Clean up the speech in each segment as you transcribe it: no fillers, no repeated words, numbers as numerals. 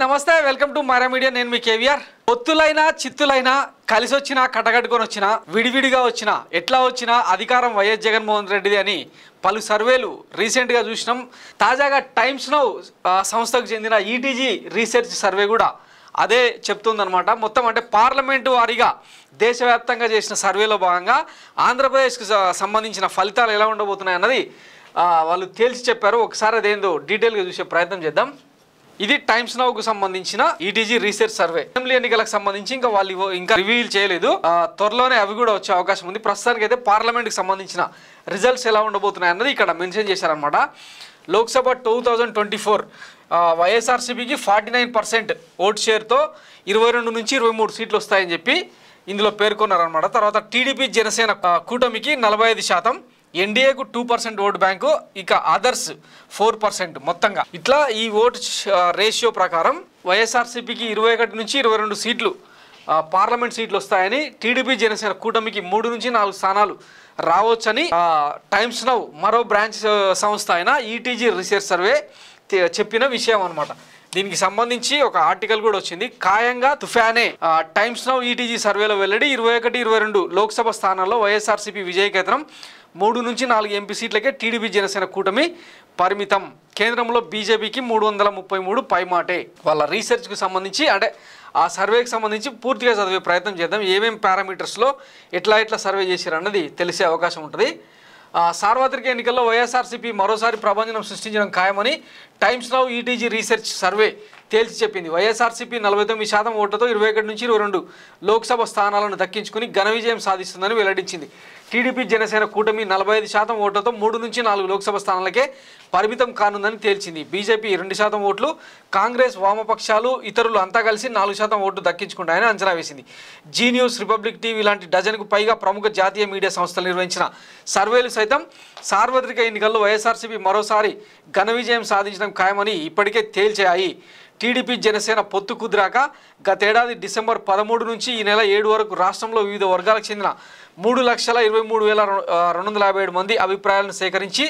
నమస్తే welcome to Mara media నేను మీ కేవీఆర్ పొత్తులైనా చిత్తులైనా కలిసి వచ్చినా కటగట్టుకొని వచ్చినా విడివిడిగా వచ్చినా ఎట్లా వచ్చినా అధికారం వైఎస్ జగన్మోహన్ రెడ్డిది అని పలు సర్వేలు రీసెంట్గా చూసినాం తాజాగా టైమ్స్ నౌ సంస్థకు చెందిన ఈటీజీ రీసెర్చ్ సర్వే కూడా అదే చెప్తుందన్నమాట మొత్తం అంటే పార్లమెంటు వారీగా దేశవ్యాప్తంగా చేసిన సర్వేలో భాగంగా ఆంధ్రప్రదేశ్కి సంబంధించిన ఫలితాలు ఎలా ఉండబోతున్నాయి అన్నది వాళ్ళు తేల్చి చెప్పారు ఒకసారి అదేందో డీటెయిల్గా చూసే ప్రయత్నం చేద్దాం ఇది టైమ్స్ నౌకు సంబంధించిన ఈటీజీ రీసెర్చ్ సర్వే అసెంబ్లీ ఎన్నికలకు సంబంధించి ఇంకా వాళ్ళు ఇంకా రివీల్ చేయలేదు త్వరలోనే అవి కూడా వచ్చే అవకాశం ఉంది ప్రస్తుతానికి అయితే పార్లమెంట్కి సంబంధించిన రిజల్ట్స్ ఎలా ఉండబోతున్నాయి అన్నది ఇక్కడ మెన్షన్ చేశారనమాట లోక్సభ 2024 వైఎస్ఆర్సీపీకి 49% ఓట్ షేర్తో 22 నుంచి 23 సీట్లు వస్తాయని చెప్పి ఇందులో పేర్కొన్నారనమాట తర్వాత టీడీపీ జనసేన కూటమికి 45% ఎన్డీఏకు 2% ఓటు బ్యాంకు ఇక అదర్స్ 4% మొత్తంగా ఇట్లా ఈ ఓటు రేషియో ప్రకారం వైఎస్ఆర్సీపీకి 21 నుంచి 22 సీట్లు పార్లమెంట్ సీట్లు వస్తాయని టీడీపీ జనసేన కూటమికి 3 నుంచి 4 స్థానాలు రావచ్చని టైమ్స్ నౌ మరో బ్రాంచ్ సంస్థ అయిన ఈటీజీ రీసెర్చ్ సర్వే చెప్పిన విషయం అనమాట దీనికి సంబంధించి ఒక ఆర్టికల్ కూడా వచ్చింది ఖాయంగా తుఫానే టైమ్స్ నౌ ఈటీజీ సర్వేలో వెల్లడి 21-22 లోక్సభ స్థానాల్లో వైఎస్ఆర్సీపీ విజయకేతనం 3 నుంచి 4 ఎంపీ సీట్లకే టీడీపీ జనసేన కూటమి పరిమితం కేంద్రంలో బీజేపీకి 333 పైమాటే వాళ్ళ రీసెర్చ్కు సంబంధించి అంటే ఆ సర్వేకి సంబంధించి పూర్తిగా చదివే ప్రయత్నం చేద్దాం ఏమేం పారామీటర్స్లో ఎట్లా సర్వే చేశారు అన్నది తెలిసే అవకాశం ఉంటుంది సార్వత్రిక ఎన్నికల్లో వైఎస్ఆర్సీపీ మరోసారి ప్రభంజనం సృష్టించడం ఖాయమని times now ETG research survey తేల్చి చెప్పింది వైఎస్ఆర్సీపీ 49% ఓట్లతో 21 నుంచి 22 లోక్సభ స్థానాలను దక్కించుకుని ఘన విజయం సాధిస్తుందని వెల్లడించింది టీడీపీ జనసేన కూటమి 45% ఓట్లతో 3 నుంచి 4 లోక్సభ స్థానాలకే పరిమితం కానుందని తేల్చింది బీజేపీ 2% ఓట్లు కాంగ్రెస్ వామపక్షాలు ఇతరులు అంతా కలిసి 4% ఓట్లు దక్కించుకుంటాయని అంచనా వేసింది జీ న్యూస్ రిపబ్లిక్ టీవీ లాంటి డజన్కు పైగా ప్రముఖ జాతీయ మీడియా సంస్థలు నిర్వహించిన సర్వేలు సైతం సార్వత్రిక ఎన్నికల్లో వైఎస్ఆర్సీపీ మరోసారి ఘన విజయం సాధించడం ఖాయమని ఇప్పటికే తేల్చాయి టీడీపీ జనసేన పొత్తు కుదిరాక గతేడాది డిసెంబర్ 13 నుంచి ఈ నెల 7 వరకు రాష్ట్రంలో వివిధ వర్గాలకు చెందిన 3,23,257 మంది అభిప్రాయాలను సేకరించి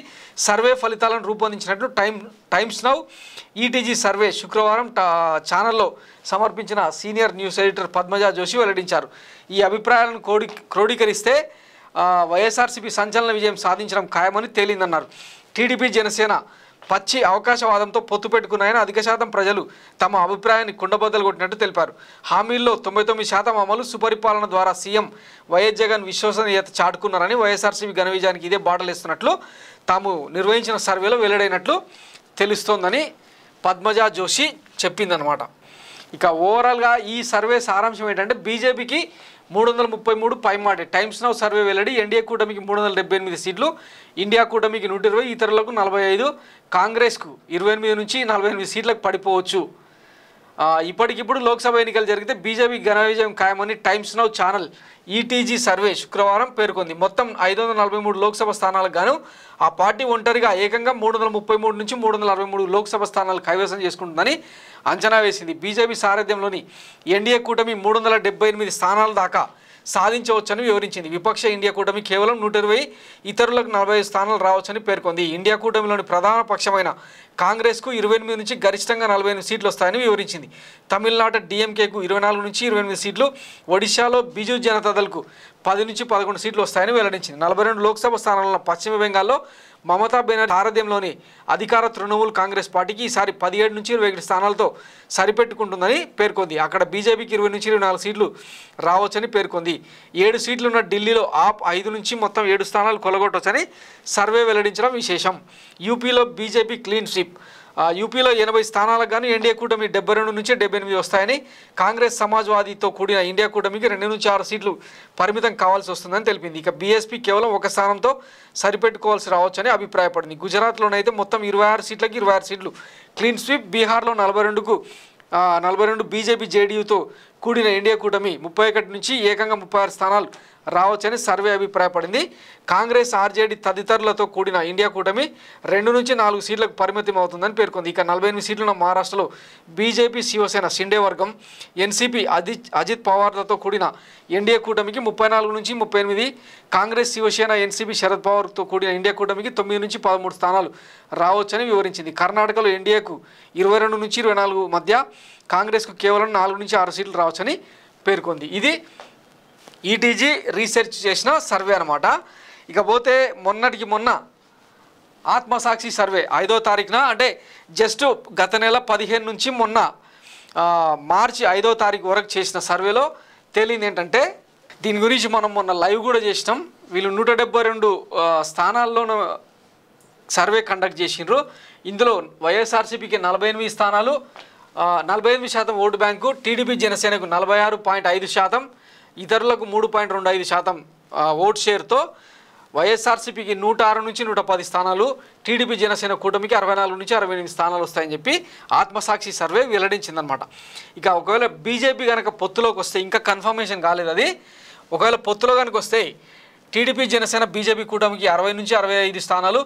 సర్వే ఫలితాలను రూపొందించినట్లు టైమ్స్ నౌ ఈటీజీ సర్వే శుక్రవారం ఛానల్లో సమర్పించిన senior news editor Padmaja Joshi వెల్లడించారు ఈ అభిప్రాయాలను క్రోడీకరిస్తే వైఎస్ఆర్సీపీ సంచలన విజయం సాధించడం ఖాయమని తేలిందన్నారు టీడీపీ జనసేన పచ్చి అవకాశవాదంతో పొత్తు పెట్టుకున్నాయని అధిక శాతం ప్రజలు తమ అభిప్రాయాన్ని కుండబద్దలు కొట్టినట్టు తెలిపారు హామీల్లో 99% అమలు సుపరిపాలన ద్వారా సీఎం వైఎస్ జగన్ విశ్వసనీయత చాటుకున్నారని వైఎస్ఆర్సీపీ ఘన విజయానికి ఇదే బాటలేస్తున్నట్లు తాము నిర్వహించిన సర్వేలో వెల్లడైనట్లు తెలుస్తోందని పద్మజా జోషి చెప్పిందనమాట ఇక ఓవరాల్గా ఈ సర్వే సారాంశం ఏంటంటే బీజేపీకి 333 పైమాటే టైమ్స్ నౌ సర్వే వెల్లడి ఎన్డీఏ కూటమికి 378 సీట్లు ఇండియా కూటమికి 120 ఇతరులకు 45 కాంగ్రెస్కు 28 నుంచి 48 సీట్లకు పడిపోవచ్చు ఇప్పటికిప్పుడు లోక్సభ ఎన్నికలు జరిగితే బీజేపీ ఘన విజయం ఖాయమని times now channel ETG survey శుక్రవారం పేర్కొంది మొత్తం 543 లోక్సభ స్థానాలకు గాను ఆ పార్టీ ఒంటరిగా ఏకంగా 333 నుంచి 363 లోక్సభ స్థానాలు కైవసం చేసుకుంటుందని అంచనా వేసింది బీజేపీ సారథ్యంలోని ఎన్డీఏ కూటమి 378 స్థానాల దాకా సాధించవచ్చని వివరించింది విపక్ష ఇండియా కూటమి కేవలం 120 ఇతరులకు 45 స్థానాలు రావచ్చని పేర్కొంది ఇండియా కూటమిలోని ప్రధాన పక్షమైన కాంగ్రెస్కు 28 నుంచి గరిష్టంగా 48 సీట్లు వస్తాయని వివరించింది తమిళనాడు డీఎంకేకు 24 నుంచి 28 సీట్లు ఒడిశాలో బిజు జనతాదళ్కు 10 నుంచి 11 సీట్లు వస్తాయని వెల్లడించింది 42 లోక్సభ స్థానాలను పశ్చిమ బెంగాల్లో మమతా బెనర్జీ సారథ్యంలోని అధికార తృణమూల్ కాంగ్రెస్ పార్టీకి ఈసారి 17 నుంచి 21 స్థానాలతో సరిపెట్టుకుంటుందని పేర్కొంది అక్కడ బీజేపీకి 20 నుంచి 24 సీట్లు రావచ్చని పేర్కొంది 7 సీట్లున్న ఢిల్లీలో ఆప్ 5 నుంచి మొత్తం 7 స్థానాలు కొలగొట్టవచ్చని సర్వే వెల్లడించడం విశేషం యూపీలో బీజేపీ క్లీన్ స్వీప్ యూపీలో 80 స్థానాలకు గాను ఎన్డీఏ కూటమి 72 నుంచి 78 వస్తాయని కాంగ్రెస్ సమాజ్వాదీతో కూడిన ఇండియా కూటమికి 2 నుంచి 6 సీట్లు పరిమితం కావాల్సి వస్తుందని తెలిపింది ఇక బీఎస్పీ కేవలం 1 స్థానంతో సరిపెట్టుకోవాల్సి రావచ్చని అభిప్రాయపడింది గుజరాత్లోనైతే మొత్తం 26 సీట్లకి 26 సీట్లు క్లీన్ స్వీప్ బీహార్లో 42 బీజేపీ జేడీయూతో కూడిన ఇండియా కూటమి 31 నుంచి ఏకంగా 36 స్థానాలు రావచ్చని సర్వే అభిప్రాయపడింది. కాంగ్రెస్, ఆర్జేడీ తదితరులతో కూడిన ఇండియా కూటమి 2 నుంచి 4 సీట్లకు పరిమితం అవుతుందని పేర్కొంది. ఇక 48 సీట్లున్న మహారాష్ట్రలో బీజేపీ, శివసేన, షిండే వర్గం, ఎన్సీపీ, అజిత్ పవార్లతో కూడిన ఎన్డీఏ కూటమికి 34 నుంచి 38, కాంగ్రెస్, శివసేన, ఎన్సీపీ, శరద్ పవార్తో కూడిన ఇండియా కూటమికి 9 నుంచి 13 స్థానాలు రావచ్చని వివరించింది. కర్ణాటకలో ఎన్డీఏకు 22 నుంచి 24 మధ్య, కాంగ్రెస్కు కేవలం 4 నుంచి 6 సీట్లు రావచ్చని పేర్కొంది. ఇది ఈటీజీ రీసెర్చ్ చేసిన సర్వే అనమాట. ఇకపోతే మొన్నటికి మొన్న ఆత్మసాక్షి సర్వే 5వ తారీఖున, అంటే జస్ట్ గత నెల 15 నుంచి మొన్న మార్చి 5వ తారీఖు వరకు చేసిన సర్వేలో తేలింది ఏంటంటే, దీని గురించి మనం మొన్న లైవ్ కూడా చేసినాం. వీళ్ళు 172 స్థానాల్లోనూ సర్వే కండక్ట్ చేసిండ్రు. ఇందులో వైఎస్ఆర్సీపీకి 48 స్థానాలు, 48% ఓటు బ్యాంకు, టీడీపీ, జనసేనకు 46.5%, ఇతరులకు 3.25% ఓట్ షేర్తో వైఎస్ఆర్సీపీకి 106 నుంచి 110 స్థానాలు, టీడీపీ, జనసేన కూటమికి 64 నుంచి 68 స్థానాలు వస్తాయని చెప్పి ఆత్మసాక్షి సర్వే వెల్లడించిందనమాట. ఇక ఒకవేళ బీజేపీ కనుక పొత్తులోకి వస్తే, ఇంకా కన్ఫర్మేషన్ కాలేదు అది, ఒకవేళ పొత్తులో కనుక వస్తే టీడీపీ, జనసేన, బీజేపీ కూటమికి 60 నుంచి 65 స్థానాలు,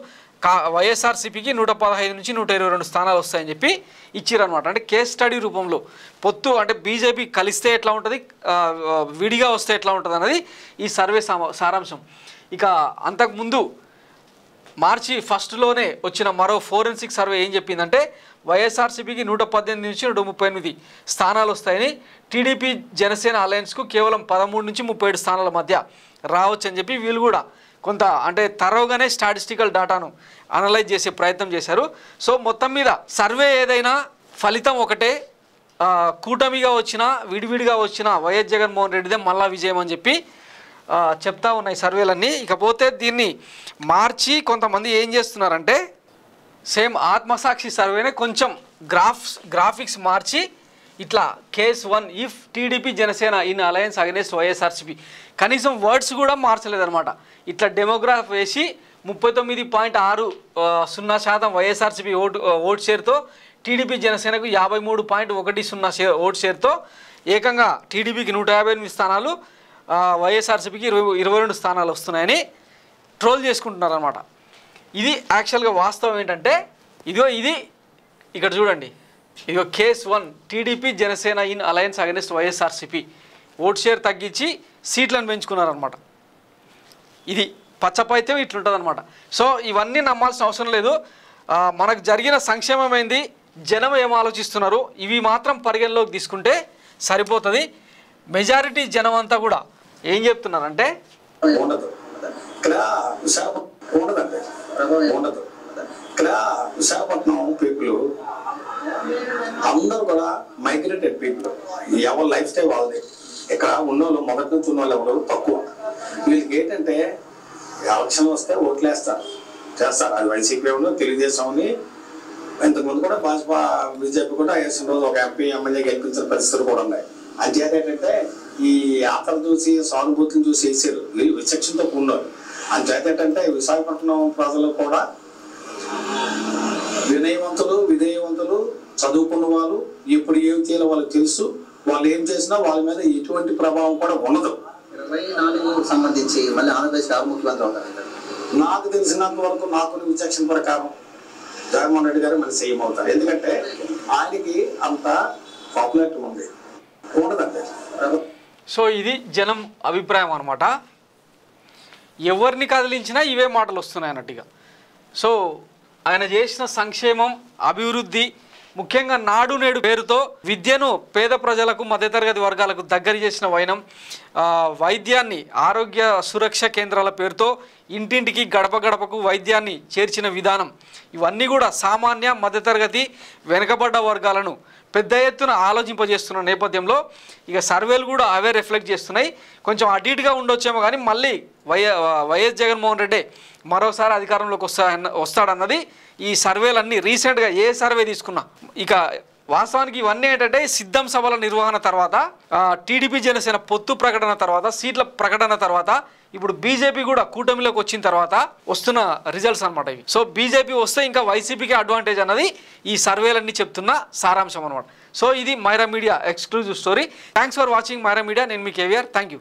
వైఎస్ఆర్సీపీకి 115 నుంచి 122 స్థానాలు వస్తాయని చెప్పి ఇచ్చిరనమాట. అంటే కేస్ స్టడీ రూపంలో పొత్తు అంటే బీజేపీ కలిస్తే ఎట్లా ఉంటుంది, విడిగా వస్తే ఎట్లా ఉంటుంది అన్నది ఈ సర్వే సారాంశం. ఇక అంతకుముందు మార్చి 1లోనే వచ్చిన మరో ఫోరెన్సిక్ సర్వే ఏం చెప్పిందంటే, వైఎస్ఆర్సీపీకి 118 నుంచి 138 స్థానాలు వస్తాయని, టీడీపీ, జనసేన అలయన్స్కు కేవలం 13 నుంచి 37 స్థానాల మధ్య రావచ్చు అని చెప్పి వీళ్ళు కూడా కొంత అంటే తరోగానే స్టాటిస్టికల్ డేటాను అనలైజ్ చేసే ప్రయత్నం చేశారు. సో మొత్తం మీద సర్వే ఏదైనా ఫలితం ఒకటే, కూటమిగా వచ్చినా విడివిడిగా వచ్చినా వైఎస్ జగన్మోహన్ రెడ్డిదే మళ్ళా విజయం అని చెప్పి చెప్తా ఉన్నాయి సర్వేలన్నీ. ఇకపోతే దీన్ని మార్చి కొంతమంది ఏం చేస్తున్నారంటే, సేమ్ ఆత్మసాక్షి సర్వేనే కొంచెం గ్రాఫిక్స్ మార్చి ఇట్లా case 1 if TDP, Janasena in alliance against YSRCP, కనీసం వర్డ్స్ కూడా మార్చలేదన్నమాట. ఇట్లా డెమోగ్రాఫ్ వేసి 39.60% వైఎస్ఆర్సీపీ ఓటు షేర్తో, టీడీపీ, జనసేనకు 53.10 ఓటు షేర్తో ఏకంగా టీడీపీకి 158 స్థానాలు, వైఎస్ఆర్సీపీకి 22 స్థానాలు వస్తున్నాయని ట్రోల్ చేసుకుంటున్నారు అనమాట. ఇది యాక్చువల్గా వాస్తవం ఏంటంటే, ఇది ఇక్కడ చూడండి, ఇదిగో case 1 TDP, Janasena in alliance against YSRCP, vote share తగ్గించి సీట్లను పెంచుకున్నారనమాట. ఇది పచ్చపైత్యం ఇట్లుంటుంది అనమాట. సో ఇవన్నీ నమ్మాల్సిన అవసరం లేదు. మనకు జరిగిన సంక్షేమం ఏంది, జనం ఏం ఆలోచిస్తున్నారు, ఇవి మాత్రం పరిగణలోకి తీసుకుంటే సరిపోతుంది. మెజారిటీ జనం అంతా కూడా ఏం చెప్తున్నారంటే, విశాఖపట్నం పీపుల్ అందరూ కూడా మైగ్రేటెడ్ పీపుల్, ఎవరి లైఫ్ స్టైల్ వాళ్ళది. ఇక్కడ ఉన్నోళ్ళు మొదటి నుంచి ఉన్న వాళ్ళు ఎవరు తక్కువ. వీళ్ళకి ఏంటంటే ఎలక్షన్ వస్తే ఓట్లేస్తారు, చేస్తారు. అది వైసీపీ తెలుగుదేశం అని, ఇంతకుముందు కూడా భాజపా, బీజేపీ కూడా వేసిన రోజు ఒక ఎంపీ, ఎమ్మెల్యే గెలిపించిన పరిస్థితులు కూడా ఉన్నాయి. అంచేత ఏంటంటే ఈ ఆటలు చూసి, సానుభూతిని చూసి వేసారు, వీళ్ళు విచక్షణతో ఉన్నారు. అంచేత ఏంటంటే విశాఖపట్నం ప్రజలు కూడా వినయవంతులు, విధేయవంతులు, చదువుకున్న వాళ్ళు, ఎప్పుడు ఏం చేయాలో వాళ్ళకి తెలుసు. వాళ్ళు ఏం చేసినా వాళ్ళ మీద ఎటువంటి ప్రభావం కూడా ఉండదు. 24 సంబంధించి మళ్ళీ ఆంధ్రప్రదేశ్ ముఖ్యమంత్రి ఉంటారు. నాకు తెలిసినంత వరకు, నాకు విచక్షణ ప్రకారం జగన్మోహన్ రెడ్డి గారు మళ్ళీ సీఎం అవుతారు. ఎందుకంటే ఆయనకి అంత పాపులారిటీ ఉంది, ఉండదండి. సో ఇది జనం అభిప్రాయం అనమాట. ఎవరిని కదిలించినా ఇవే మాటలు వస్తున్నాయి అన్నట్టుగా. సో ఆయన చేసిన సంక్షేమం, అభివృద్ధి, ముఖ్యంగా నాడు నేడు పేరుతో విద్యను పేద ప్రజలకు, మధ్యతరగతి వర్గాలకు దగ్గర చేసిన వైనం, వైద్యాన్ని ఆరోగ్య సురక్ష కేంద్రాల పేరుతో ఇంటింటికి, గడప గడపకు వైద్యాన్ని చేర్చిన విధానం, ఇవన్నీ కూడా సామాన్య, మధ్యతరగతి, వెనుకబడ్డ వర్గాలను పెద్ద ఎత్తున ఆలోచింపజేస్తున్న నేపథ్యంలో ఇక సర్వేలు కూడా అవే రిఫ్లెక్ట్ చేస్తున్నాయి. కొంచెం అటు ఇటుగా ఉండొచ్చేమో కానీ మళ్ళీ వైఎస్ జగన్మోహన్ రెడ్డి మరోసారి అధికారంలోకి వస్తాడన్నది ఈ సర్వేలన్నీ రీసెంట్గా ఏ సర్వే తీసుకున్నా. ఇక వాస్తవానికి ఇవన్నీ ఏంటంటే సిద్ధం సభల నిర్వహణ తర్వాత, టీడీపీ, జనసేన పొత్తు ప్రకటన తర్వాత, సీట్ల ప్రకటన తర్వాత, ఇప్పుడు బీజేపీ కూడా కూటమిలోకి వచ్చిన తర్వాత వస్తున్న రిజల్ట్స్ అనమాట ఇవి. సో బీజేపీ వస్తే ఇంకా వైసీపీకి అడ్వాంటేజ్ అన్నది ఈ సర్వేలన్నీ చెప్తున్న సారాంశం అనమాట. సో ఇది Myra media exclusive story. Thanks for watching Myra media. నేను మీ కేవీఆర్. Thank you.